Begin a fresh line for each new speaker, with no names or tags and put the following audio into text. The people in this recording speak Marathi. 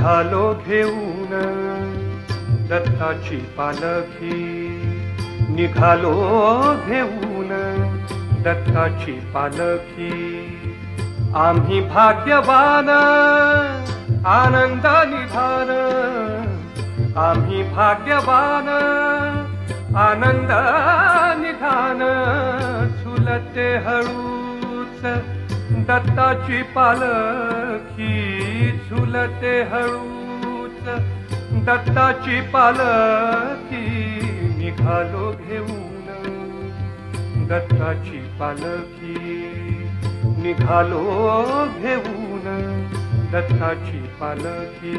निघालो घेऊन दत्ताची पालखी, निघालो घेऊन दत्ताची पालखी. आम्ही भाग्यवान आनंद निधान, आम्ही भाग्यवान आनंद निधान. झुलते हळूच दत्ताची पालखी, झुलते हळूच दत्ताची पालखी. निघालो घेऊन दत्ताची पालखी, निघालो घेऊन दत्ताची पालखी.